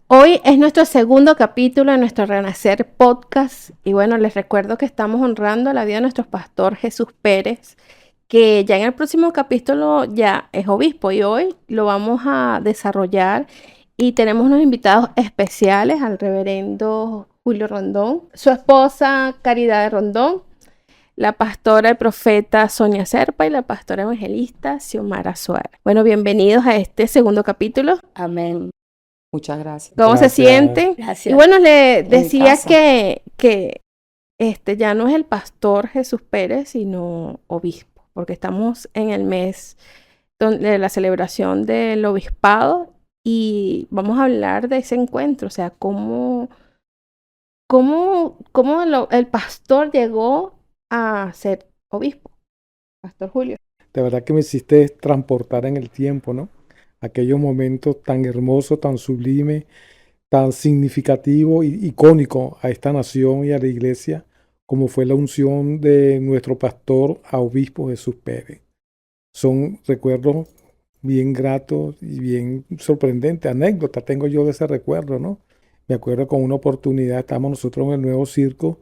Hoy es nuestro segundo capítulo de nuestro Renacer podcast y bueno, les recuerdo que estamos honrando la vida de nuestro pastor Jesús Pérez, que ya en el próximo capítulo ya es obispo y hoy lo vamos a desarrollar y tenemos unos invitados especiales al reverendo Julio Rondón, su esposa Caridad de Rondón, la pastora y profeta Sonia Serpa y la pastora evangelista Xiomara Suárez. Bueno, bienvenidos a este segundo capítulo. Amén. Muchas gracias. ¿Cómo se Gracias. sienten? Gracias. Y bueno, le En decía casa. que ya no es el pastor Jesús Pérez, sino obispo, porque estamos en el mes de la celebración del obispado y vamos a hablar de ese encuentro, o sea, cómo el pastor llegó a ser obispo, Pastor Julio. De verdad que me hiciste transportar en el tiempo, ¿no? Aquellos momentos tan hermosos, tan sublimes, tan significativo y icónico a esta nación y a la iglesia, como fue la unción de nuestro pastor a obispo Jesús Pérez. Son recuerdos bien gratos y bien sorprendentes, anécdotas tengo yo de ese recuerdo, ¿no? Me acuerdo con una oportunidad, estábamos nosotros en el Nuevo Circo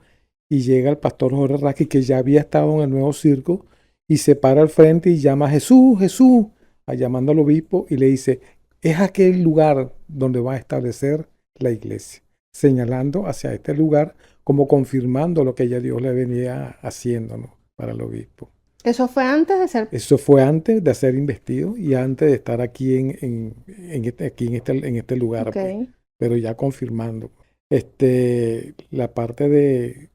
y llega el pastor Jorge Rasky, que ya había estado en el Nuevo Circo, y se para al frente y llama a Jesús, Jesús, llamando al obispo y le dice, es aquel lugar donde va a establecer la iglesia, señalando hacia este lugar como confirmando lo que ya Dios le venía haciendo, ¿no? Para el obispo. Eso fue antes de ser... Eso fue antes de ser investido y antes de estar aquí en este lugar, Okay. pues, pero ya confirmando. La parte de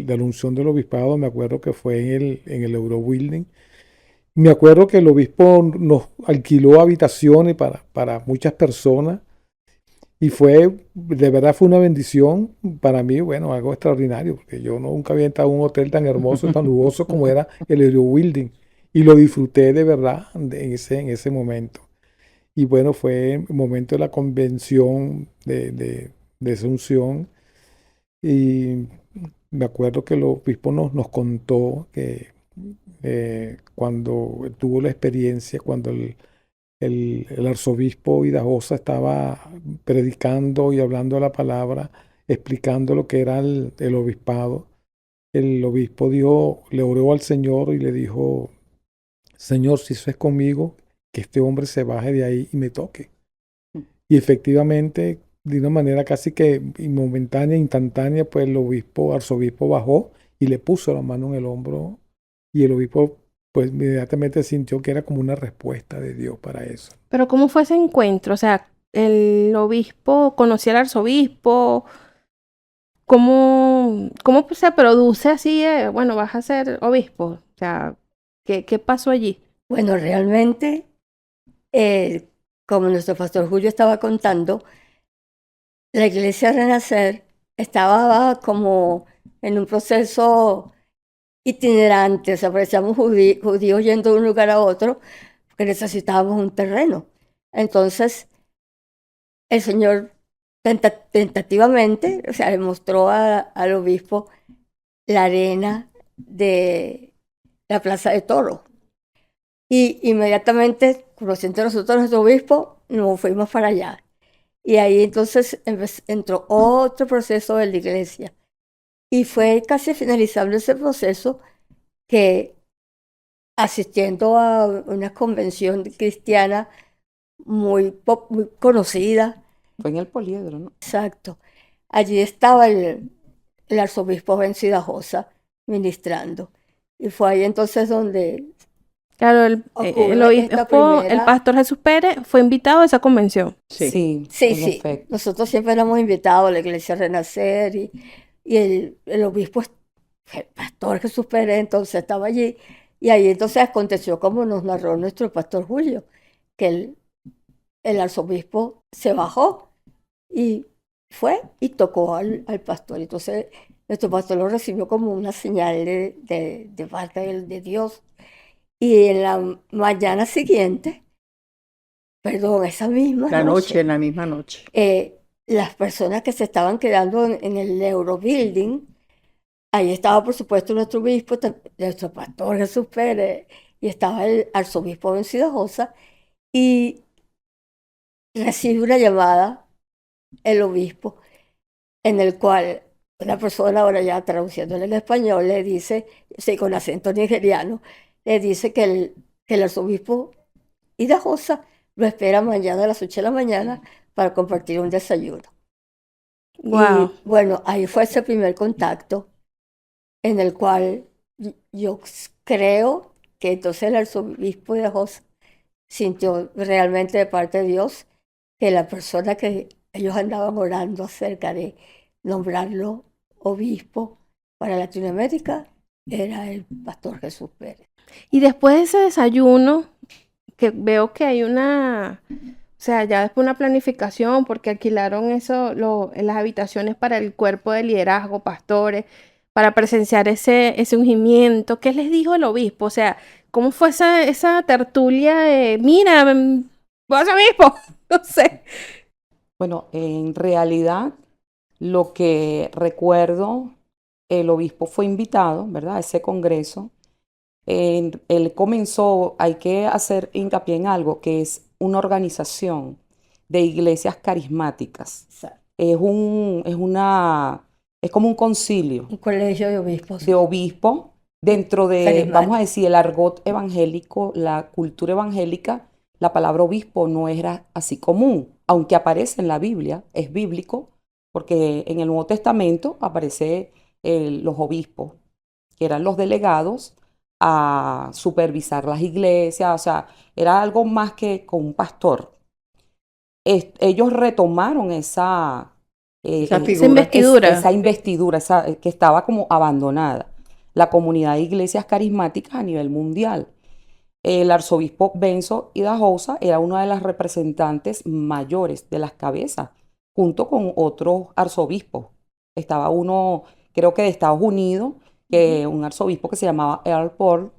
la unción del obispado, me acuerdo que fue en el Eurobuilding. Me acuerdo que el obispo nos alquiló habitaciones para muchas personas y de verdad fue una bendición para mí, bueno, algo extraordinario, porque yo nunca había estado en un hotel tan hermoso, tan lujoso como era el Eurobuilding y lo disfruté de verdad en ese momento. Y bueno, fue el momento de la convención de esa unción. Y me acuerdo que el obispo nos contó que cuando tuvo la experiencia, cuando el arzobispo Hidajosa estaba predicando y hablando la palabra, explicando lo que era el obispado, el obispo le oró al Señor y le dijo, Señor, si eso es conmigo, que este hombre se baje de ahí y me toque. Y efectivamente, de una manera casi que momentánea, instantánea, pues el arzobispo bajó y le puso la mano en el hombro y el obispo pues inmediatamente sintió que era como una respuesta de Dios para eso. Pero ¿cómo fue ese encuentro? O sea, el obispo conocía al arzobispo. ¿Cómo se produce así? Bueno, vas a ser obispo. O sea, ¿qué pasó allí? Bueno, realmente, como nuestro pastor Julio estaba contando, la iglesia Renacer estaba como en un proceso itinerante, o sea, parecíamos judíos yendo de un lugar a otro, porque necesitábamos un terreno. Entonces, el Señor tentativamente, o sea, le mostró al obispo la arena de la Plaza de Toros. Y inmediatamente, conociendo nosotros nuestro obispo, nos fuimos para allá. Y ahí entonces entró otro proceso de la iglesia. Y fue casi finalizando ese proceso que, asistiendo a una convención cristiana muy conocida. Fue en el Poliedro, ¿no? Exacto. Allí estaba el arzobispo Vencidajosa ministrando. Y fue ahí entonces donde Claro, el pastor Jesús Pérez fue invitado a esa convención. Sí, Sí, en sí. efecto. Nosotros siempre éramos invitados a la iglesia Renacer y el obispo, el pastor Jesús Pérez, entonces estaba allí. Y ahí entonces aconteció como nos narró nuestro pastor Julio, que el arzobispo se bajó y fue y tocó al pastor. Entonces nuestro pastor lo recibió como una señal de parte de Dios. Y en la mañana siguiente, perdón, esa misma noche, En la misma noche. las personas que se estaban quedando en el Eurobuilding, ahí estaba por supuesto nuestro obispo, nuestro pastor Jesús Pérez, y estaba el arzobispo Vencidajosa, y recibe una llamada el obispo, en el cual una persona, ahora ya traduciéndole en español, le dice, sí, con acento nigeriano, le dice que el arzobispo Idahosa lo espera mañana a las 8 de la mañana para compartir un desayuno. Wow. Y bueno, ahí fue ese primer contacto en el cual yo creo que entonces el arzobispo Idahosa sintió realmente de parte de Dios que la persona que ellos andaban orando acerca de nombrarlo obispo para Latinoamérica era el pastor Jesús Pérez. Y después de ese desayuno, que veo que hay una, o sea, ya después una planificación, porque alquilaron las habitaciones para el cuerpo de liderazgo, pastores, para presenciar ese ungimiento. ¿Qué les dijo el obispo? O sea, ¿cómo fue esa tertulia de, mira, vos obispo? No sé. Bueno, en realidad, lo que recuerdo, el obispo fue invitado, ¿verdad?, a ese congreso. Él comenzó, hay que hacer hincapié en algo, que es una organización de iglesias carismáticas. Es como un concilio Un colegio de obispos. de obispos dentro de, Carismático. vamos a decir, el argot evangélico, la cultura evangélica. La palabra obispo no era así común, aunque aparece en la Biblia, es bíblico, porque en el Nuevo Testamento aparece los obispos, que eran los delegados a supervisar las iglesias, o sea, era algo más que con un pastor. Ellos retomaron esa investidura, que estaba como abandonada, la comunidad de iglesias carismáticas a nivel mundial. El arzobispo Benzo Idahosa era uno de las representantes mayores, de las cabezas, junto con otros arzobispos. Estaba uno, creo que de Estados Unidos, un arzobispo que se llamaba Earl Paul,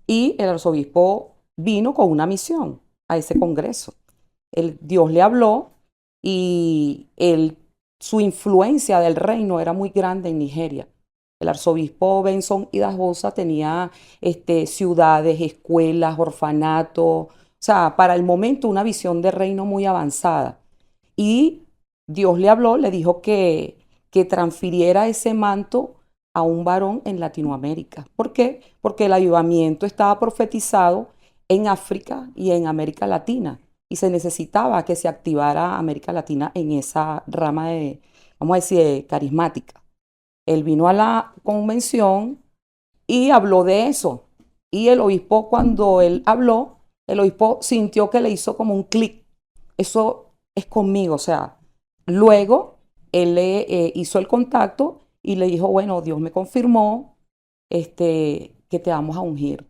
y el arzobispo vino con una misión a ese congreso. Dios le habló y su influencia del reino era muy grande en Nigeria. El arzobispo Benson Idahosa tenía ciudades, escuelas, orfanatos, o sea, para el momento una visión de reino muy avanzada. Y Dios le habló, le dijo que transfiriera ese manto a un varón en Latinoamérica. ¿Por qué? Porque el avivamiento estaba profetizado en África y en América Latina, y se necesitaba que se activara América Latina en esa rama de, vamos a decir, carismática. Él vino a la convención y habló de eso. Y el obispo, cuando él habló, el obispo sintió que le hizo como un clic. Eso es conmigo, o sea. Luego, él le hizo el contacto y le dijo, bueno, Dios me confirmó que te vamos a ungir.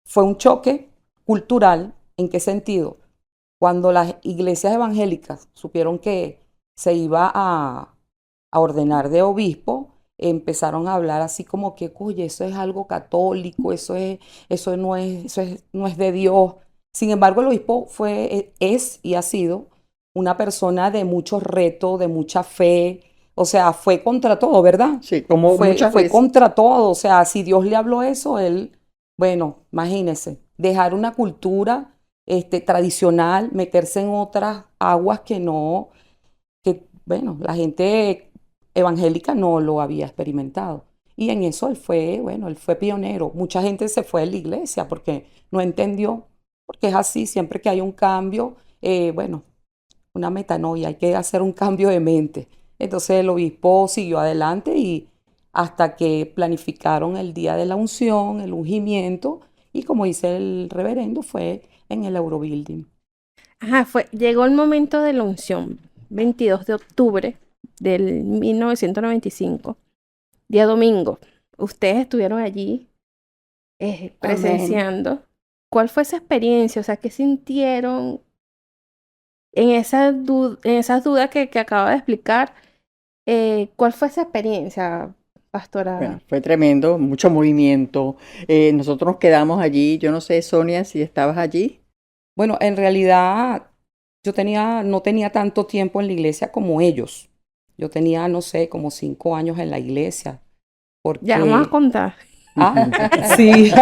Fue un choque cultural. ¿En qué sentido? Cuando las iglesias evangélicas supieron que se iba a ordenar de obispo, empezaron a hablar así como que, oye, eso es algo católico, eso no es de Dios. Sin embargo, el obispo es y ha sido una persona de muchos retos, de mucha fe. O sea, fue contra todo, ¿verdad? Sí, como muchas Fue veces. contra todo. O sea, si Dios le habló eso, bueno, imagínese, dejar una cultura tradicional, meterse en otras aguas bueno, la gente evangélica no lo había experimentado. Y en eso él fue pionero. Mucha gente se fue de la iglesia porque no entendió, porque es así, siempre que hay un cambio, una metanoia, hay que hacer un cambio de mente. Entonces el obispo siguió adelante y hasta que planificaron el día de la unción, el ungimiento, y como dice el reverendo, fue en el Eurobuilding. Ajá, llegó el momento de la unción, 22 de octubre del 1995, día domingo. Ustedes estuvieron allí presenciando. Amén. ¿Cuál fue esa experiencia? O sea, ¿qué sintieron en esas dudas que acabo de explicar? ¿Cuál fue esa experiencia, pastora? Bueno, fue tremendo, mucho movimiento. Nosotros nos quedamos allí. Yo no sé, Sonia, si estabas allí. Bueno, en realidad yo no tenía tanto tiempo en la iglesia como ellos. Yo tenía, no sé, como 5 años en la iglesia. Ya vamos a contar. Sí.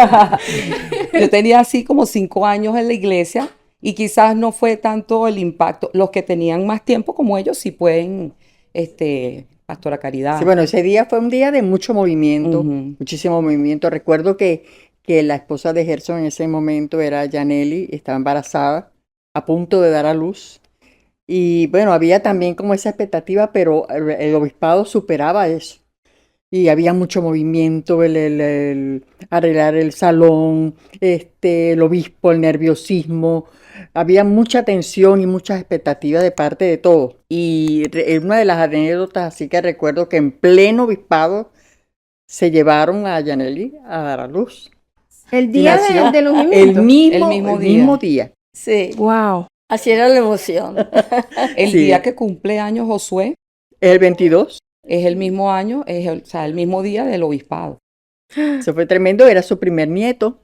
Yo tenía así como 5 años en la iglesia Y quizás no fue tanto el impacto. Los que tenían más tiempo como ellos sí pueden, Pastora Caridad. Sí, bueno, ese día fue un día de mucho movimiento, Ujú. muchísimo movimiento. Recuerdo que la esposa de Gerson en ese momento era Yaneli, estaba embarazada, a punto de dar a luz. Y bueno, había también como esa expectativa, pero el obispado superaba eso. Y había mucho movimiento, el arreglar el salón, el obispo, el nerviosismo. Había mucha tensión y muchas expectativas de parte de todos. Y una de las anécdotas, así que recuerdo que en pleno obispado se llevaron a Yaneli a dar a luz. El Y día nació del el ungimiento. mismo día. Sí, Wow. así era la emoción. El Sí. día que cumple años Josué El 22. es el mismo año, o sea, el mismo día del obispado. Eso fue tremendo, era su primer nieto.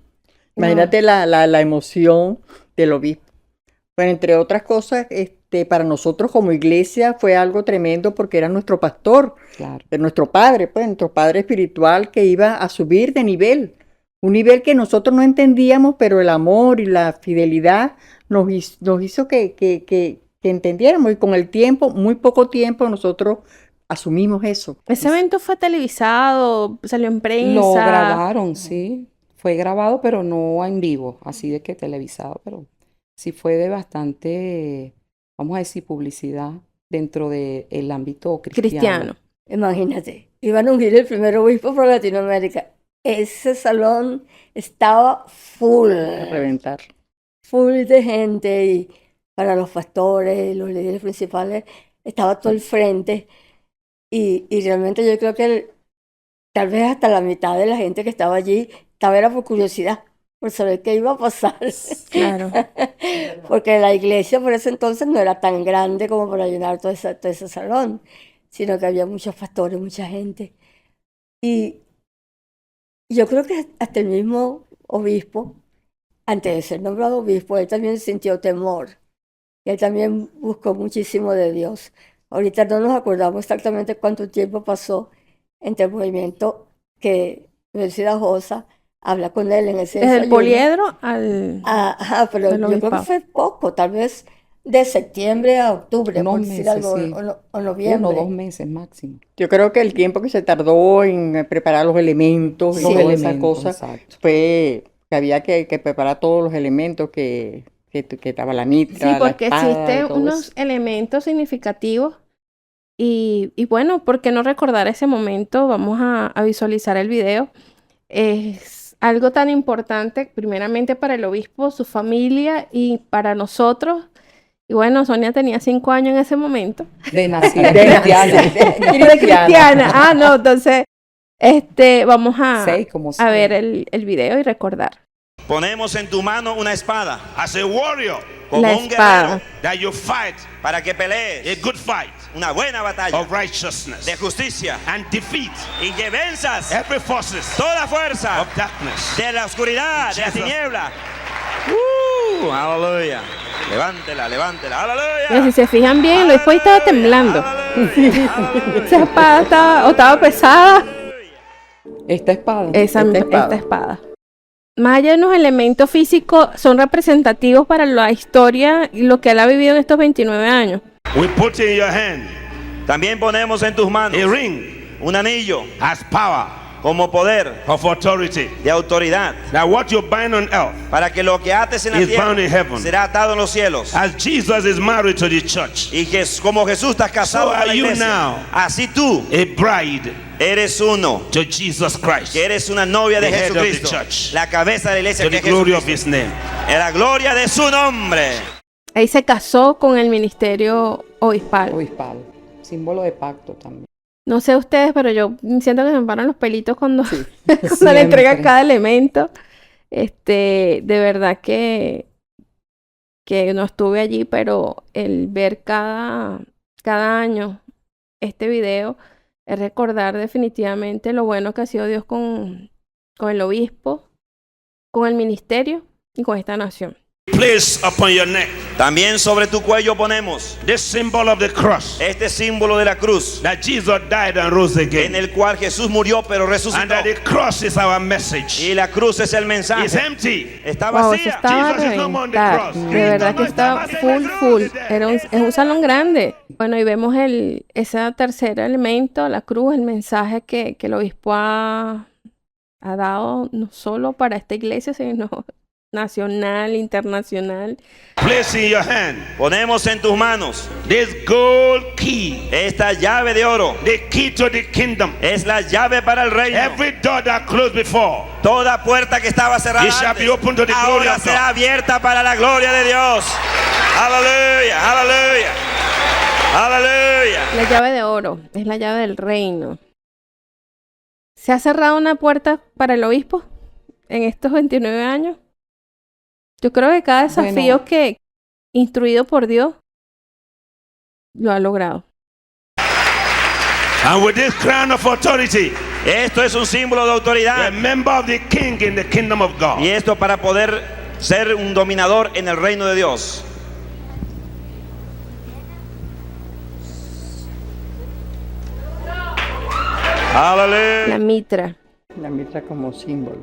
Imagínate la emoción del obispo. Bueno, entre otras cosas, para nosotros como iglesia fue algo tremendo porque era nuestro pastor, Claro. nuestro padre espiritual que iba a subir de nivel. Un nivel que nosotros no entendíamos, pero el amor y la fidelidad nos hizo que entendiéramos. Y con el tiempo, muy poco tiempo, nosotros asumimos eso. Ese evento fue televisado, salió en Lo prensa. grabaron, sí. Fue grabado, pero no en vivo, así de que televisado, pero sí fue de bastante, vamos a decir, publicidad dentro del ámbito cristiano. Cristiano. Imagínate, iban a ungir el primer obispo por Latinoamérica. Ese salón estaba full, A reventar. full de gente y para los pastores, los líderes principales, estaba todo el frente y realmente yo creo que tal vez hasta la mitad de la gente que estaba allí estaba era por curiosidad, por saber qué iba a pasar. Claro. Porque la iglesia por ese entonces no era tan grande como para llenar todo ese salón, sino que había muchos pastores, mucha gente. Y yo creo que hasta el mismo obispo, antes de ser nombrado obispo, él también sintió temor. Y él también buscó muchísimo de Dios. Ahorita no nos acordamos exactamente cuánto tiempo pasó entre el movimiento que Universidad Josa habla con él en ese Desde el desayuno. poliedro al... Ajá, pero del yo creo que obispado. fue poco, tal vez de septiembre a octubre, Unos por decir meses, algo, sí. o noviembre. 1 o 2 meses máximo. Yo creo que el tiempo que se tardó en preparar los elementos y Sí. todas esas elementos, cosas exacto. fue que había que preparar todos los elementos que estaba la mitra, Sí, la porque espada y existen todo unos eso. elementos significativos y bueno, ¿por qué no recordar ese momento? Vamos a visualizar el video. Es algo tan importante, primeramente para el obispo, su familia y para nosotros. Y bueno, Sonia tenía 5 años en ese momento. De nacida De cristiana. De cristiana. Ah, no, entonces, vamos Como a ver seis. el video y recordar. Ponemos en tu mano una espada, As a warrior, como La un espada. guerrero, that you fight para que a pelees good fight una buena batalla of righteousness de justicia and defeat y que venzas every forces toda fuerza of darkness. de la oscuridad, de la Jesus. tiniebla. Aleluya. Levántela, levántela. Pero si Aleluya. se fijan bien, el obispo ahí estaba temblando. Esa espada estaba pesada. Esta espada. Esta espada. espada. Más allá de los elementos físicos, son representativos para la historia y lo que él ha vivido en estos 29 años. We put in your hand También ponemos en tus manos a ring un anillo as power como poder of authority. de autoridad That what you bind on earth, para que lo que ates en la Is bound in tierra heaven. será atado en los cielos. as Jesus is married to the church, Y que como Jesús estás casado So con la are you iglesia, now. así tú a bride eres uno, to Jesus Christ, que eres una novia de The head of the Jesucristo, church. la cabeza de la iglesia to que the es glory of Jesucristo, His name. en la gloria de su nombre. Ahí se casó con el ministerio obispal. Obispado. Símbolo de pacto también. No sé ustedes, pero yo siento que se me paran los pelitos cuando, cuando le Siempre. entregan cada elemento. De verdad que no estuve allí, pero el ver cada año este video es recordar definitivamente lo bueno que ha sido Dios con el obispo, con el ministerio y con esta nación. Place upon your neck También sobre tu cuello ponemos this symbol of the cross, este símbolo de la cruz, that Jesus died and rose en again. el cual Jesús murió pero And resucitó. that the cross is our message. Y la cruz es el It's mensaje. empty. Está Wow, eso vacía. estaba a Jesus is no more on the reventar. cross. De verdad que está full. Es un salón grande. Bueno, y vemos ese tercer elemento, la cruz, el mensaje que el obispo ha dado no solo para esta iglesia, sino nacional, internacional. Place in your hand Ponemos en tus manos this gold key, esta llave de oro. the key to the kingdom. Es la llave para el reino. Every door that closed before, Toda puerta que estaba cerrada it shall antes, be opened to the glory ahora of será God. abierta para la gloria de Dios. Aleluya, aleluya, aleluya. La llave de oro es la llave del reino. ¿Se ha cerrado una puerta para el obispo en estos 29 años? Yo creo que cada desafío Bueno. que, instruido por Dios, lo ha logrado. And with this crown of authority, Esto es un símbolo de a autoridad. member of the king in the kingdom of God. Y esto para poder ser un dominador en el reino de Dios. La Aleluya. mitra. La mitra como símbolo.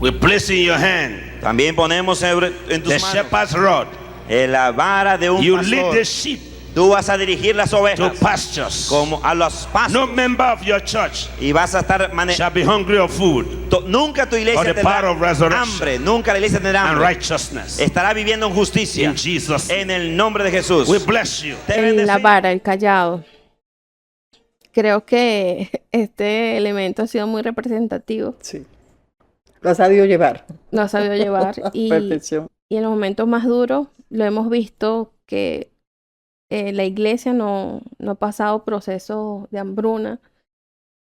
We place in your hand También ponemos en tus the manos shepherd's rod. la vara de un You lead pastor. the sheep Tú vas a dirigir las to ovejas pastures. como a los pastos No member of your church y vas a estar shall be hungry of food nunca tu or iglesia the tendrá power of resurrection hambre, nunca la iglesia tendrá and hambre. righteousness. Estará viviendo en justicia In Jesus' name. en el nombre de Jesús. We bless you. Te La bendecimos. vara, el callado. Creo que este elemento ha sido muy representativo. Sí. Lo ha sabido llevar. Lo ha sabido llevar. Y Perfección. en los momentos más duros lo hemos visto que la iglesia no ha pasado procesos de hambruna,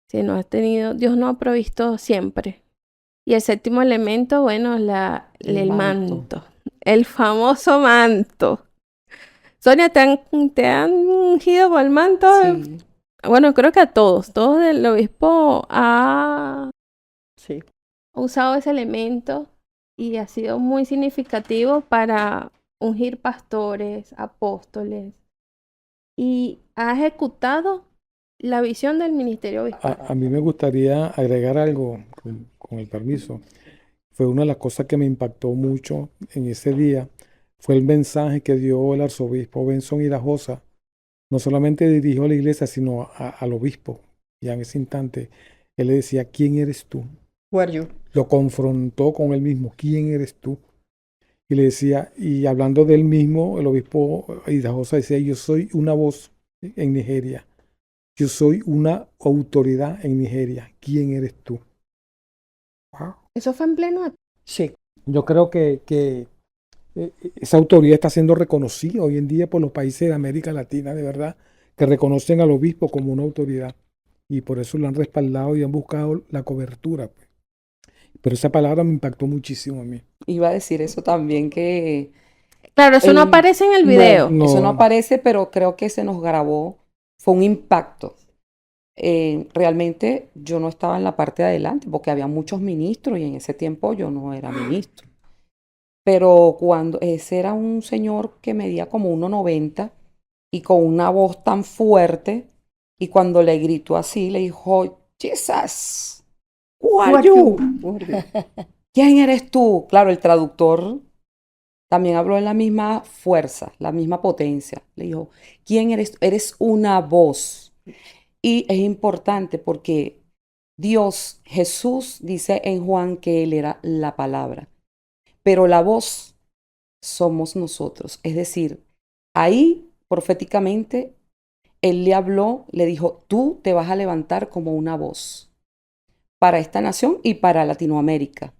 sino Dios no ha provisto siempre. Y el séptimo elemento, bueno, el manto. El famoso manto. Sonia, ¿te han ungido por el manto? Sí. Bueno, creo que a todos el obispo ha Sí. usado ese elemento y ha sido muy significativo para ungir pastores, apóstoles, y ha ejecutado la visión del ministerio obispal. A mí me gustaría agregar algo, con el permiso. Fue una de las cosas que me impactó mucho en ese día, fue el mensaje que dio el arzobispo Benson Idahosa. No solamente dirigió a la iglesia, sino al obispo. Y en ese instante, él le decía, ¿quién eres tú? Who are you? Lo confrontó con él mismo, ¿quién eres tú? Y le decía, y hablando del mismo, el obispo Idahosa decía, yo soy una voz en Nigeria. Yo soy una autoridad en Nigeria. ¿Quién eres tú? Wow. Eso fue en pleno. Sí. Yo creo que esa autoridad está siendo reconocida hoy en día por los países de América Latina, de verdad, que reconocen al obispo como una autoridad. Y por eso lo han respaldado y han buscado la cobertura, pues. Pero esa palabra me impactó muchísimo a mí. Iba a decir eso también, que Claro, eso no El- aparece en el video. No. eso no aparece, pero creo que se nos grabó. Fue un impacto. Realmente yo no estaba en la parte de adelante porque había muchos ministros y en ese tiempo yo no era ministro. Pero cuando ese era un señor que medía como 1,90 y con una voz tan fuerte, y cuando le gritó así, le dijo, Jesus, who are you? Who are you? ¿Quién eres tú? Claro, el traductor también habló en la misma fuerza, la misma potencia. Le dijo, ¿quién eres tú? Eres una voz. Y es importante porque Dios, Jesús, dice en Juan que Él era la palabra. Pero la voz somos nosotros. Es decir, ahí proféticamente Él le habló, le dijo, tú te vas a levantar como una voz para esta nación y para Latinoamérica.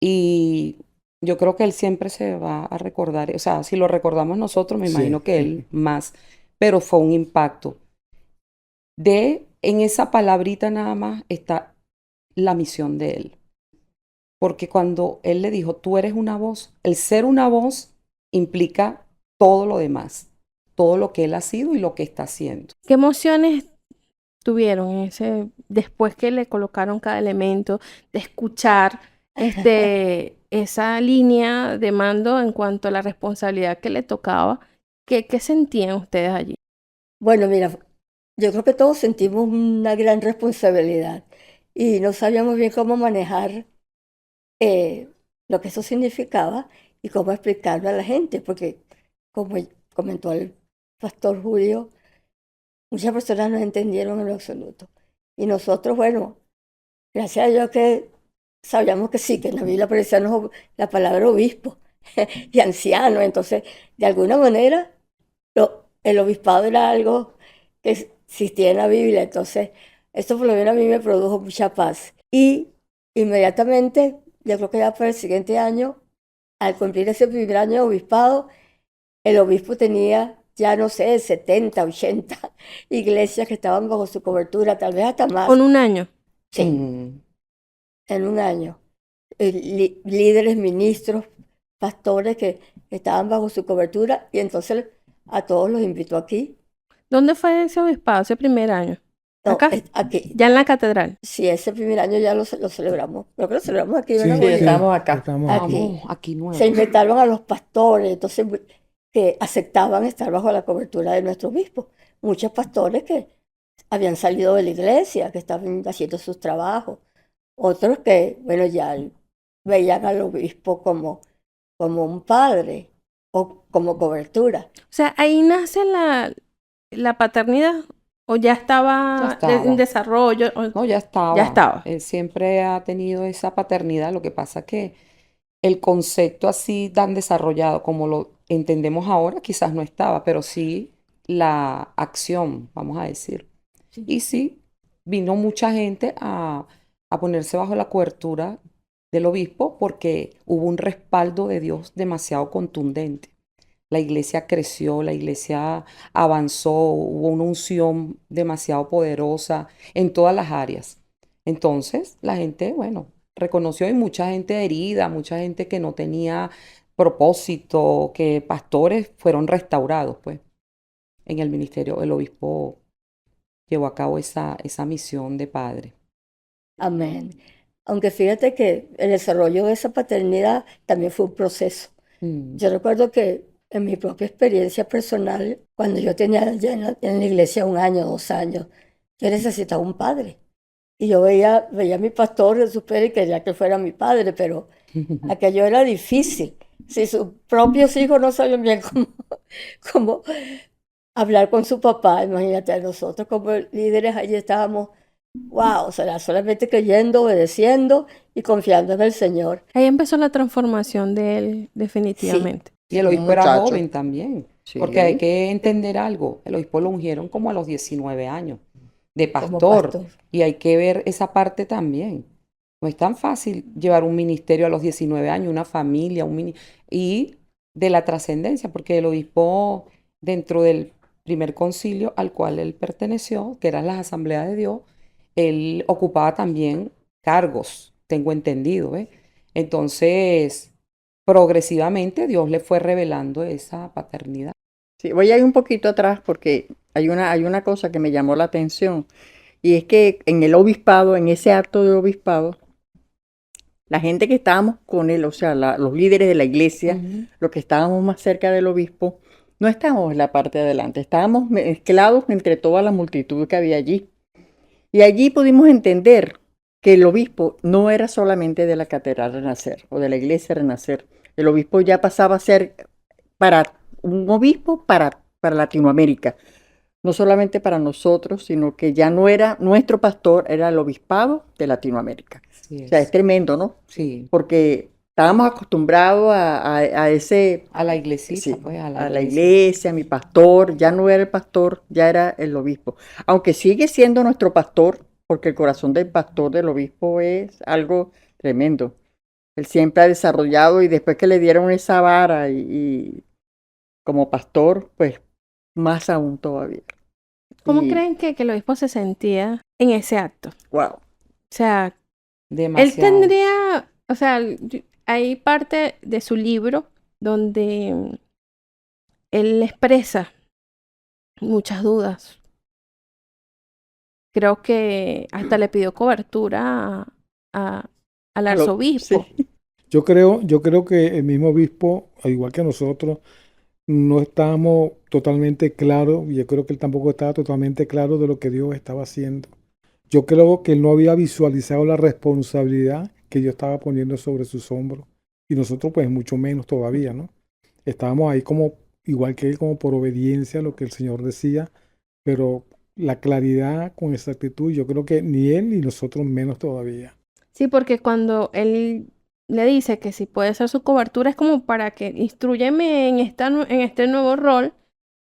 Y yo creo que Él siempre se va a recordar, o sea, si lo recordamos nosotros, me Sí. imagino que Él más, pero fue un impacto. En esa palabrita nada más está la misión de Él. Porque cuando Él le dijo, tú eres una voz, el ser una voz implica todo lo demás, todo lo que Él ha sido y lo que está haciendo. ¿Qué emociones tuvieron después que le colocaron cada elemento, de escuchar esa línea de mando en cuanto a la responsabilidad que le tocaba, ¿qué sentían ustedes allí? Bueno, mira, yo creo que todos sentimos una gran responsabilidad y no sabíamos bien cómo manejar lo que eso significaba y cómo explicarlo a la gente, porque como comentó el pastor Julio, muchas personas no entendieron en lo absoluto. Y nosotros, bueno, gracias a Dios que sabíamos que sí, que en la Biblia aparecía la palabra obispo y anciano, entonces de alguna manera el obispado era algo que existía en la Biblia, entonces esto por lo menos a mí me produjo mucha paz. Y inmediatamente, yo creo que ya para el siguiente año, al cumplir ese primer año de obispado, el obispo tenía ya no sé, 70, 80 iglesias que estaban bajo su cobertura, tal vez hasta más. Con un año. Sí, Mm. en un año. Líderes, ministros, pastores que estaban bajo su cobertura y entonces a todos los invitó aquí. ¿Dónde fue ese obispado, ese primer año? No, ¿Acá? aquí. Ya en la catedral. Sí, ese primer año ya lo celebramos. Creo que lo celebramos aquí, Sí, ¿verdad, Sí, Julio? estamos acá. estamos Aquí. aquí. Vamos, aquí nuevo. Se invitaron a los pastores, entonces que aceptaban estar bajo la cobertura de nuestro obispo. Muchos pastores que habían salido de la iglesia, que estaban haciendo sus trabajos. Otros que, bueno, ya veían al obispo como un padre o como cobertura. O sea, ahí nace la paternidad o ya estaba, Ya estaba. en desarrollo. No, ya estaba. Ya estaba. Él siempre ha tenido esa paternidad. Lo que pasa que el concepto así tan desarrollado como lo entendemos ahora, quizás no estaba, pero sí la acción, vamos a decir. Y sí, vino mucha gente a ponerse bajo la cobertura del obispo porque hubo un respaldo de Dios demasiado contundente. La iglesia creció, la iglesia avanzó, hubo una unción demasiado poderosa en todas las áreas. Entonces, la gente, bueno, reconoció y mucha gente herida, mucha gente que no tenía propósito, que pastores fueron restaurados, pues, en el ministerio. El obispo llevó a cabo esa misión de padre. Amén. Aunque fíjate que el desarrollo de esa paternidad también fue un proceso. Mm. Yo recuerdo que en mi propia experiencia personal, cuando yo tenía ya en la iglesia 1 año, 2 años, yo necesitaba un padre. Y yo veía a mi pastor Jesús Pérez y quería que fuera mi padre, pero aquello era difícil. Si sus propios hijos no sabían bien cómo hablar con su papá, imagínate, nosotros como líderes allí estábamos, wow, o sea, solamente creyendo, obedeciendo y confiando en el Señor. Ahí empezó la transformación de él, definitivamente. Y el Un obispo era muchacho. joven también, Sí. porque hay que entender algo. El obispo lo ungieron como a los 19 años de Como pastor. pastor. Y hay que ver esa parte también. No es tan fácil llevar un ministerio a los 19 años, una familia, y de la trascendencia, porque el obispo, dentro del primer concilio al cual él perteneció, que eran las asambleas de Dios, él ocupaba también cargos, tengo entendido, ¿eh? Entonces, progresivamente Dios le fue revelando esa paternidad. Sí, voy a ir un poquito atrás porque hay una cosa que me llamó la atención y es que en el obispado, en ese acto de obispado, la gente que estábamos con él, o sea, los líderes de la iglesia, Ujú. los que estábamos más cerca del obispo, no estábamos en la parte de adelante, estábamos mezclados entre toda la multitud que había allí. Y allí pudimos entender que el obispo no era solamente de la Catedral Renacer o de la Iglesia Renacer. El obispo ya pasaba a ser para un obispo para Latinoamérica. No solamente para nosotros, sino que ya no era nuestro pastor, era el obispado de Latinoamérica. Así O sea, es es. tremendo, ¿no? Sí. Porque estábamos acostumbrados a ese, A la iglesita, sí, pues, a a la iglesia, mi pastor, ya no era el pastor, ya era el obispo. Aunque sigue siendo nuestro pastor, porque el corazón del pastor, del obispo, es algo tremendo. Él siempre ha desarrollado y después que le dieron esa vara y como pastor, pues más aún todavía. ¿Cómo Y, creen que el obispo se sentía en ese acto? wow. O sea, él Demasiado. tendría, o sea, hay parte de su libro donde él expresa muchas dudas. Creo que hasta le pidió cobertura al arzobispo. Sí. Yo creo que el mismo obispo, al igual que nosotros, no estábamos totalmente claros, y yo creo que él tampoco estaba totalmente claro de lo que Dios estaba haciendo. Yo creo que él no había visualizado la responsabilidad que Dios estaba poniendo sobre sus hombros. Y nosotros, pues, mucho menos todavía, ¿no? Estábamos ahí como, igual que él, como por obediencia a lo que el Señor decía, pero la claridad con exactitud, yo creo que ni él ni nosotros menos todavía. Sí, porque cuando él le dice que si puede ser su cobertura es como para que instrúyeme en en este nuevo rol.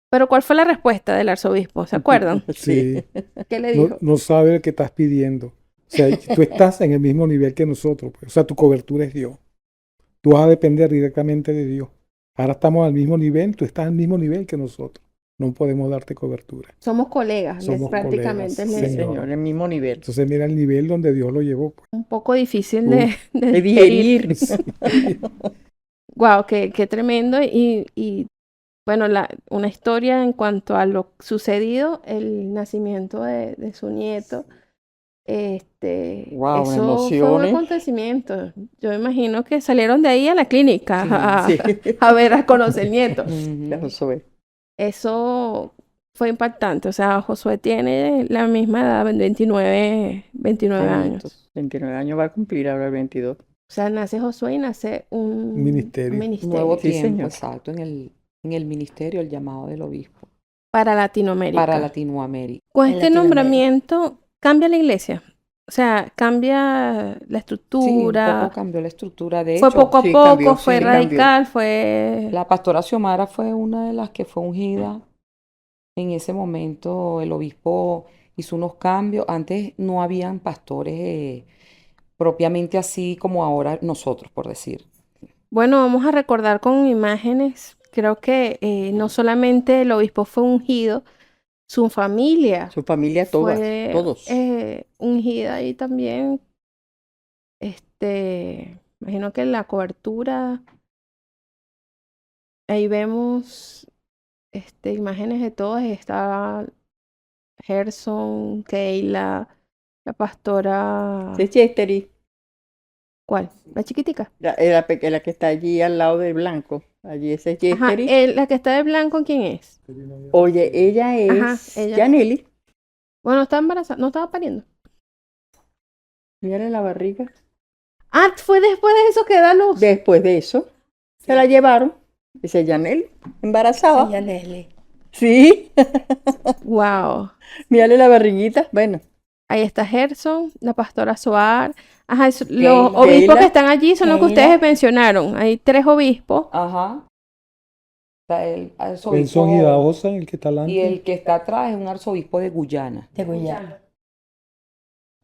Pero ¿cuál fue la respuesta del arzobispo? ¿Se acuerdan? Sí, ¿Qué le dijo? no sabe lo que estás pidiendo. O sea, tú estás en el mismo nivel que nosotros, pues. O sea, tu cobertura es Dios. Tú vas a depender directamente de Dios. Ahora estamos al mismo nivel, tú estás al mismo nivel que nosotros. No podemos darte cobertura. Somos colegas, Somos prácticamente. colegas, Es Sí, Señor. señor, el mismo nivel. Entonces mira el nivel donde Dios lo llevó, pues. un poco difícil de De digerir. digerir. Wow, qué tremendo. Y bueno, una historia en cuanto a lo sucedido, el nacimiento de su nieto. Wow, una Eso fue emoción, un ¿eh? acontecimiento. Yo imagino que salieron de ahí a la clínica Sí. a ver, a conocer el nieto. Ujú. Ya Josué. Eso fue impactante. O sea, Josué tiene la misma edad, 29 años. 29 años va a cumplir ahora el 22. O sea, nace Josué y nace un Ministerio. Nuevo Sí, tiempo, señor. exacto, en el ministerio, el llamado del obispo para Latinoamérica. para Latinoamérica. Con En este Latinoamérica. nombramiento cambia la iglesia. O sea, cambia la Sí, un estructura. poco cambió la estructura. De Fue hecho, poco a sí, poco, cambió, fue sí, cambió. radical, fue... la pastora Xiomara fue una de las que fue ungida. En ese momento el obispo hizo unos cambios. Antes no habían pastores propiamente así como ahora nosotros, por decir. Bueno, vamos a recordar con imágenes. Creo que no solamente el obispo fue ungido, su familia Su familia toda, fue todos. ungida y también, imagino que la cobertura, ahí vemos imágenes de todos. Está Gerson, Keila, la pastora, Ese es Chestery, ¿cuál? La chiquitica. la que está allí al lado del blanco. Allí ese es Ajá, Chestery. la que está de blanco, ¿quién es? Oye, ella Ajá, es ella. Janely. Bueno, está embarazada, no estaba pariendo. Mírale la barriga. Ah, fue después de eso que da luz. Después de eso, se la llevaron. Esa es Janely, embarazada. Yaneli. Sí, Wow. mírale la barriguita. Bueno, Ahí está Gerson, la pastora Soar. Ajá, los Keila. obispos Keila. que están allí son los que Keila. ustedes mencionaron. Hay 3 obispos. Ajá. Está el Benson arzobispo Hidaosa, el que está y delante. el que está atrás es un arzobispo de Guyana. De Guyana.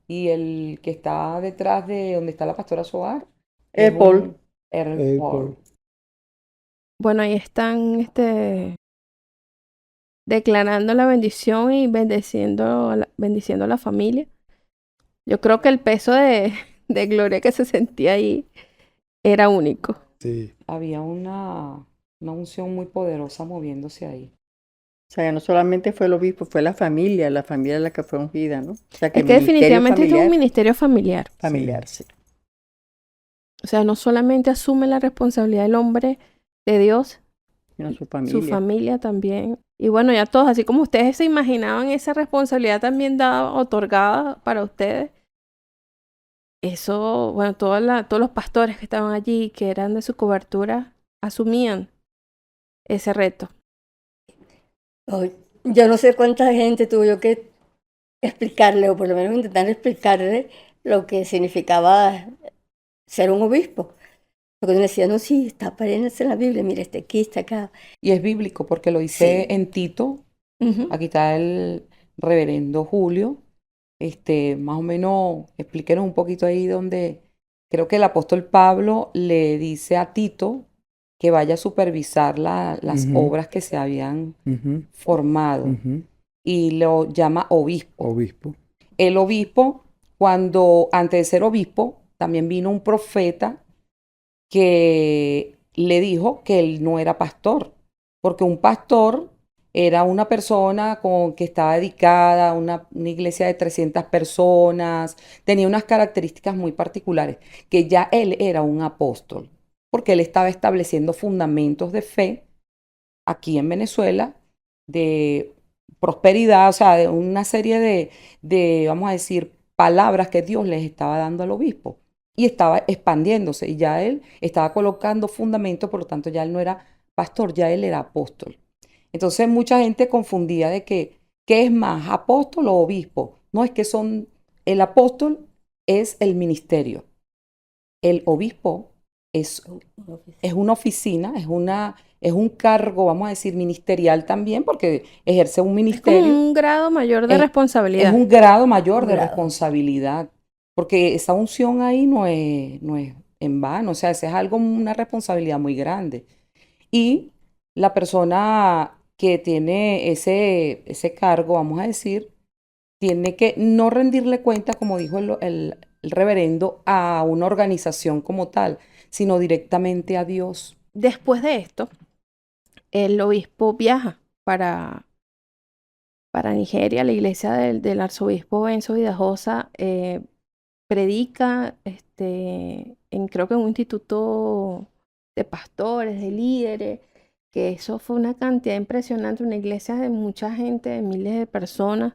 Y el que está detrás de donde está la pastora Soar El Paul. Earl Paul. Paul. Bueno, ahí están declarando la bendición y bendiciendo a la familia. Yo creo que el peso de gloria que se sentía ahí era único. Sí. Había una unción muy poderosa moviéndose ahí. O sea, que no solamente fue el obispo, fue la familia la que fue ungida, ¿no? O sea, que Es que el ministerio definitivamente esto es un ministerio familiar. familiar, sí. O sea, no solamente asume la responsabilidad del hombre de Dios, Sino su su familia. familia también. Y bueno, ya todos, así como ustedes se imaginaban esa responsabilidad también dada, otorgada para ustedes. Eso, bueno, todos los pastores que estaban allí, que eran de su cobertura, asumían ese reto. Ay, yo no sé cuánta gente tuvo yo que explicarle, o por lo menos intentar explicarle lo que significaba ser un obispo. Porque uno decía, no, sí, está apareciendo en la Biblia, mira, aquí, está acá. Y es bíblico porque lo dice Sí. en Tito. Ujú. Aquí está el reverendo Julio. Más o menos, explíquenos un poquito ahí donde creo que el apóstol Pablo le dice a Tito que vaya a supervisar las Ujú. obras que se habían Ujú, formado ujú. y lo llama obispo. Obispo. El obispo, cuando antes de ser obispo, también vino un profeta que le dijo que él no era pastor, porque un pastor Era una persona que estaba dedicada a una iglesia de 300 personas, tenía unas características muy particulares, que ya él era un apóstol, porque él estaba estableciendo fundamentos de fe aquí en Venezuela, de prosperidad, o sea, de una serie vamos a decir, palabras que Dios les estaba dando al obispo. Y estaba expandiéndose, y ya él estaba colocando fundamentos, por lo tanto ya él no era pastor, ya él era apóstol. Entonces mucha gente confundía de que, ¿qué es más, apóstol o obispo? No, es que el apóstol es el ministerio. El obispo es una oficina, es un cargo, vamos a decir, ministerial también, porque ejerce un Es como ministerio. un grado mayor de Es responsabilidad. un grado mayor Un de grado. responsabilidad, porque esa unción ahí no es en vano, o sea, esa es algo, una responsabilidad muy grande. Y la persona que tiene ese cargo, vamos a decir, tiene que no rendirle cuenta, como dijo el reverendo, a una organización como tal, sino directamente a Dios. Después de esto, el obispo viaja para Nigeria, la iglesia del arzobispo Benzo Vidajosa, predica creo que en un instituto de pastores, de líderes, que eso fue una cantidad impresionante, una iglesia de mucha gente, de miles de personas.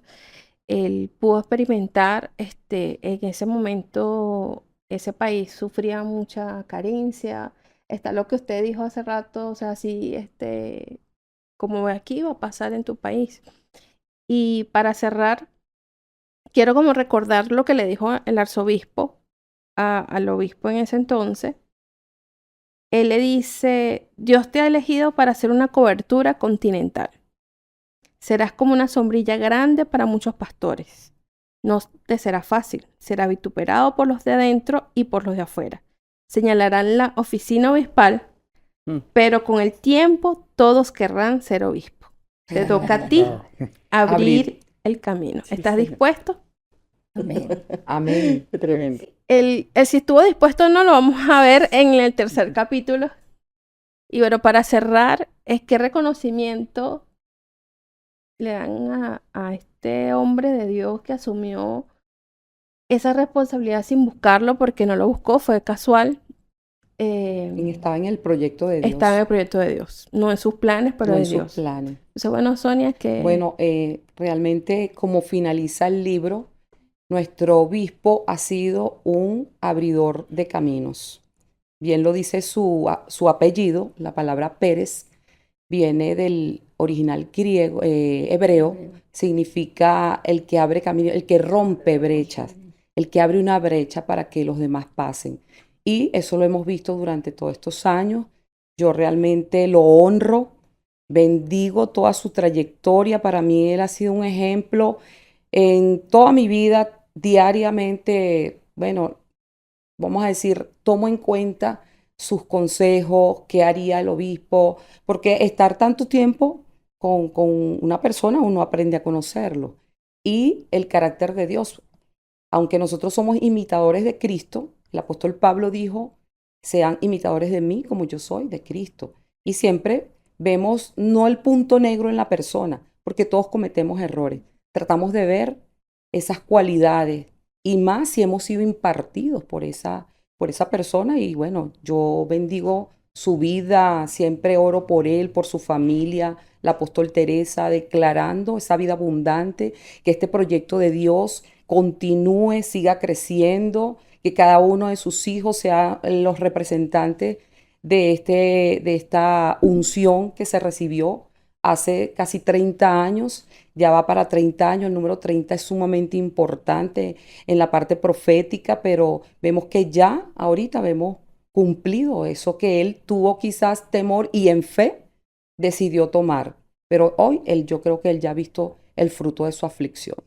Él pudo experimentar, en ese momento, ese país sufría mucha carencia. Está lo que usted dijo hace rato, o sea, sí, como ve aquí, va a pasar en tu país. Y para cerrar, quiero como recordar lo que le dijo el arzobispo al obispo en ese entonces. Él le dice, Dios te ha elegido para hacer una cobertura continental. Serás como una sombrilla grande para muchos pastores. No te será fácil, será vituperado por los de adentro y por los de afuera. Señalarán la oficina obispal, pero con el tiempo todos querrán ser obispo. Te toca a ti abrir el camino. Sí, ¿Estás señor. dispuesto? Amén. Amén. Qué tremendo. El si estuvo dispuesto o no lo vamos a ver en el tercer capítulo. Y bueno, para cerrar, ¿qué reconocimiento le dan a este hombre de Dios que asumió esa responsabilidad sin buscarlo, porque no lo buscó, fue casual? Estaba en el proyecto de Dios, Estaba en el proyecto de Dios, no en sus planes, pero no de en sus Dios. planes. Entonces, bueno, Sonia, que Bueno, realmente como finaliza el libro, nuestro obispo ha sido un abridor de caminos. Bien lo dice su apellido, la palabra Pérez viene del original griego, hebreo, significa el que abre camino, el que rompe brechas, el que abre una brecha para que los demás pasen. Y eso lo hemos visto durante todos estos años. Yo realmente lo honro, bendigo toda su trayectoria. Para mí él ha sido un ejemplo en toda mi vida, diariamente. Bueno, vamos a decir, tomo en cuenta sus consejos, qué haría el obispo, porque estar tanto tiempo con una persona, uno aprende a conocerlo. Y el carácter de Dios, aunque nosotros somos imitadores de Cristo, el apóstol Pablo dijo, sean imitadores de mí como yo soy de Cristo. Y siempre vemos no el punto negro en la persona, porque todos cometemos errores. Tratamos de ver esas cualidades y más si hemos sido impartidos por esa persona. Y bueno, yo bendigo su vida, siempre oro por él, por su familia, la apóstol Teresa, declarando esa vida abundante, que este proyecto de Dios continúe, siga creciendo, que cada uno de sus hijos sea los representantes de esta unción que se recibió hace casi 30 años. Ya va para 30 años, el número 30 es sumamente importante en la parte profética, pero vemos que ya ahorita vemos cumplido eso que él tuvo quizás temor y en fe decidió tomar. Pero hoy yo creo que él ya ha visto el fruto de su aflicción.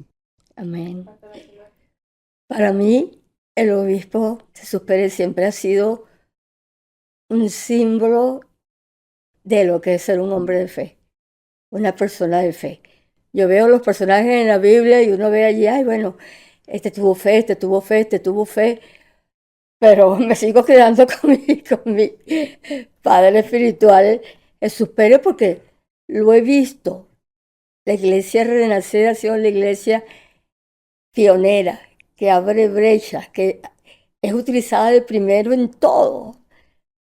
Amén. Para mí, el obispo Jesús Pérez siempre ha sido un símbolo de lo que es ser un hombre de fe, una persona de fe. Yo veo los personajes en la Biblia y uno ve allí, ay, bueno, este tuvo fe, este tuvo fe, este tuvo fe, pero me sigo quedando con mi padre espiritual, Jesús Pérez, porque lo he visto La iglesia Renacer ha sido la iglesia pionera, que abre brechas, que es utilizada de primero en todo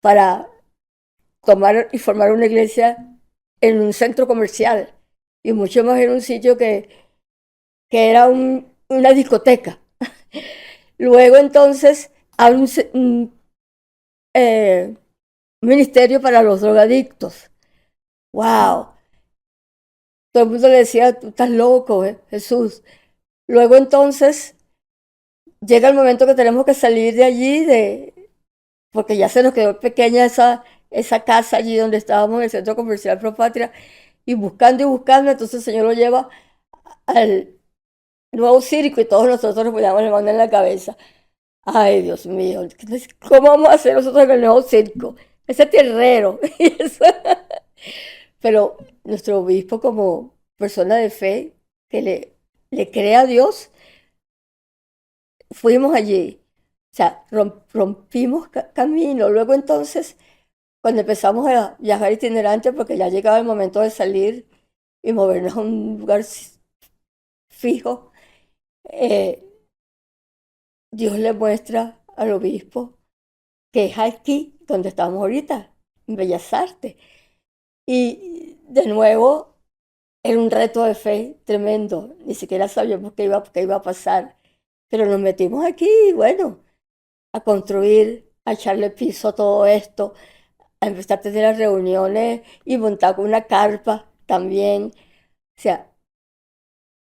para tomar y formar una iglesia en un centro comercial y mucho más en un sitio que era una discoteca. Luego entonces abre un ministerio para los drogadictos. ¡Wow! Todo el mundo le decía, tú estás loco, Jesús. Luego entonces llega el momento que tenemos que salir de allí, porque ya se nos quedó pequeña esa casa allí donde estábamos en el centro comercial Propatria, y buscando, entonces el Señor lo lleva al nuevo circo y todos nosotros nos poníamos la mano en la cabeza. Ay, Dios mío, ¿cómo vamos a hacer nosotros en el nuevo circo? Ese tierrero. Pero nuestro obispo, como persona de fe, que le cree a Dios, fuimos allí. O sea, rompimos camino. Luego entonces, cuando empezamos a viajar itinerante, porque ya llegaba el momento de salir y movernos a un lugar fijo, Dios le muestra al obispo que es aquí donde estamos ahorita, en Bellas Artes. Y de nuevo, era un reto de fe tremendo. Ni siquiera sabíamos qué iba a pasar. Pero nos metimos aquí, bueno, a construir, a echarle piso a todo esto, a empezar a tener las reuniones y montar una carpa también. O sea,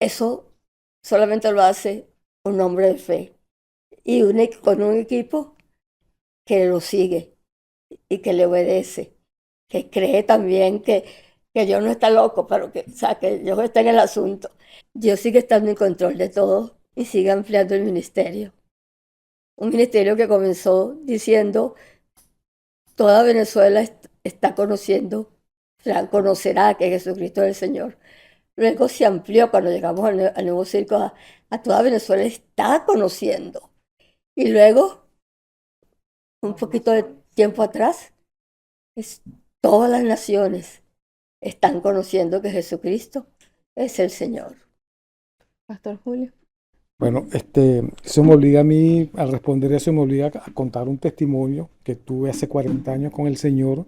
eso solamente lo hace un hombre de fe y con un equipo que lo sigue y que le obedece, que cree también que Dios no está loco, pero o sea, que Dios está en el asunto. Dios sigue estando en control de todo y sigue ampliando el ministerio. Un ministerio que comenzó diciendo, toda Venezuela está conociendo, o sea, conocerá que Jesucristo es el Señor. Luego se amplió cuando llegamos al nuevo circo, a toda Venezuela está conociendo. Y luego, un poquito de tiempo atrás, todas las naciones están conociendo que Jesucristo es el Señor. Pastor Julio. Bueno, eso me obliga a mí, al responder eso, me obliga a contar un testimonio que tuve hace 40 años con el Señor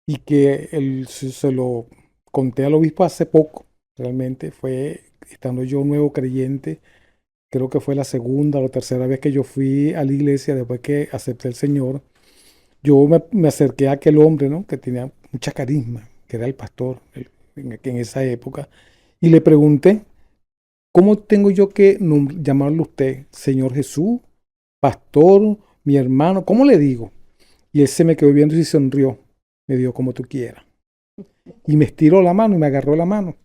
y que se lo conté al obispo hace poco. Realmente fue estando yo nuevo creyente, creo que fue la segunda o la tercera vez que yo fui a la iglesia después que acepté el Señor. Yo me acerqué a aquel hombre, ¿no? Que tenía mucha carisma, que era el pastor en esa época, y le pregunté, ¿cómo tengo yo que llamarlo usted? Señor Jesús, pastor, mi hermano, ¿cómo le digo? Y él se me quedó viendo y sonrió. Me dijo, como tú quieras. Y me estiró la mano y me agarró la mano.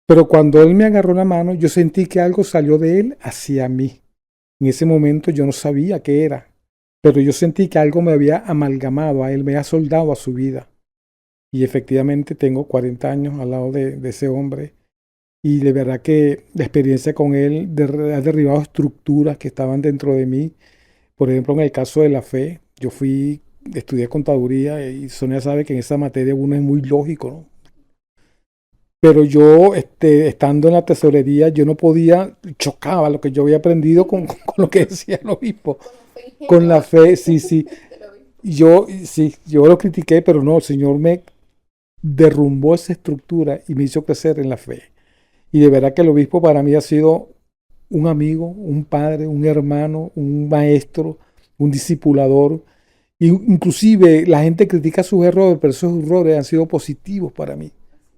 Pero cuando él me agarró la mano, yo sentí que algo salió de él hacia mí. En ese momento yo no sabía qué era, pero yo sentí que algo me había amalgamado a él, me había soldado a su vida. Y efectivamente tengo 40 años al lado de ese hombre. Y de verdad que la experiencia con él ha derribado estructuras que estaban dentro de mí. Por ejemplo, en el caso de la fe, yo estudié contaduría y Sonia sabe que en esa materia uno es muy lógico, ¿no? Pero yo, estando en la tesorería, yo no podía, chocaba lo que yo había aprendido con lo que decía el obispo. Con la fe, sí, sí. Yo lo critiqué, pero no, el Señor me derrumbó esa estructura y me hizo crecer en la fe. Y de verdad que el obispo para mí ha sido un amigo, un padre, un hermano, un maestro, un discipulador. Y inclusive la gente critica sus errores, pero esos errores han sido positivos para mí.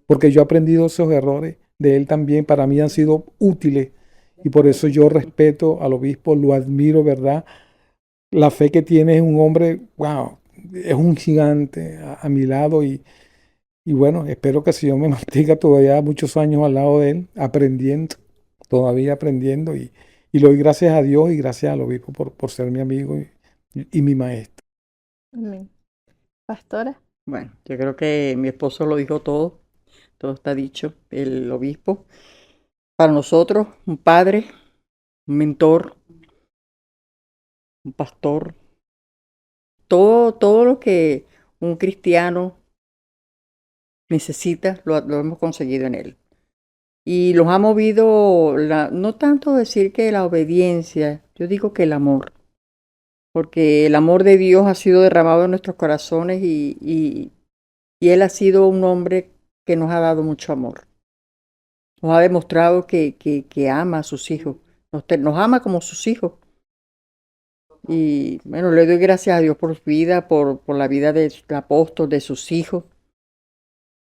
Porque yo he aprendido esos errores de él también, para mí han sido útiles. Y por eso yo respeto al obispo, lo admiro, ¿verdad? La fe que tiene es un hombre, wow, es un gigante a mi lado y bueno, espero que si yo me mantenga todavía muchos años al lado de él, aprendiendo, todavía aprendiendo y le doy gracias a Dios y gracias al obispo por ser mi amigo y mi maestro. Amén. Pastora. Bueno, yo creo que mi esposo lo dijo todo está dicho, el obispo. Para nosotros, un padre, un mentor, un pastor, todo lo que un cristiano necesita, lo hemos conseguido en Él. Y los ha movido, no tanto decir que la obediencia, yo digo que el amor, porque el amor de Dios ha sido derramado en nuestros corazones y Él ha sido un hombre que nos ha dado mucho amor. Nos ha demostrado que ama a sus hijos, nos ama como sus hijos. Y bueno, le doy gracias a Dios por su vida, por la vida del apóstol, de sus hijos.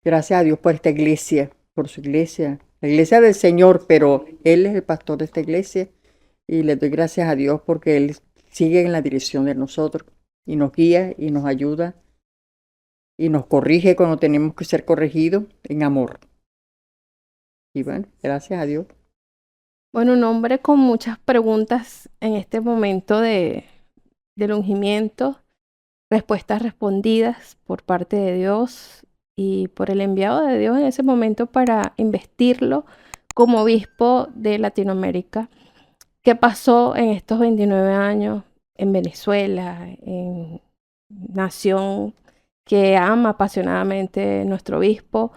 Gracias a Dios por esta iglesia, por su iglesia, la iglesia del Señor, pero Él es el pastor de esta iglesia. Y le doy gracias a Dios porque Él sigue en la dirección de nosotros y nos guía y nos ayuda y nos corrige cuando tenemos que ser corregidos en amor. Y bueno, gracias a Dios. Bueno, un hombre con muchas preguntas en este momento de ungimiento, respuestas respondidas por parte de Dios y por el enviado de Dios en ese momento para investirlo como obispo de Latinoamérica. ¿Qué pasó en estos 29 años en Venezuela, en nación que ama apasionadamente nuestro obispo?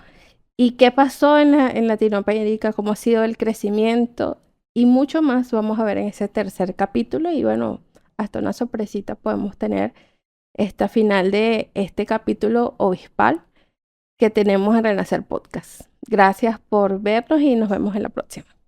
¿Y qué pasó en Latinoamérica? ¿Cómo ha sido el crecimiento? Y mucho más vamos a ver en ese tercer capítulo. Y bueno, hasta una sorpresita podemos tener esta final de este capítulo obispal que tenemos en Renacer Podcast. Gracias por vernos y nos vemos en la próxima.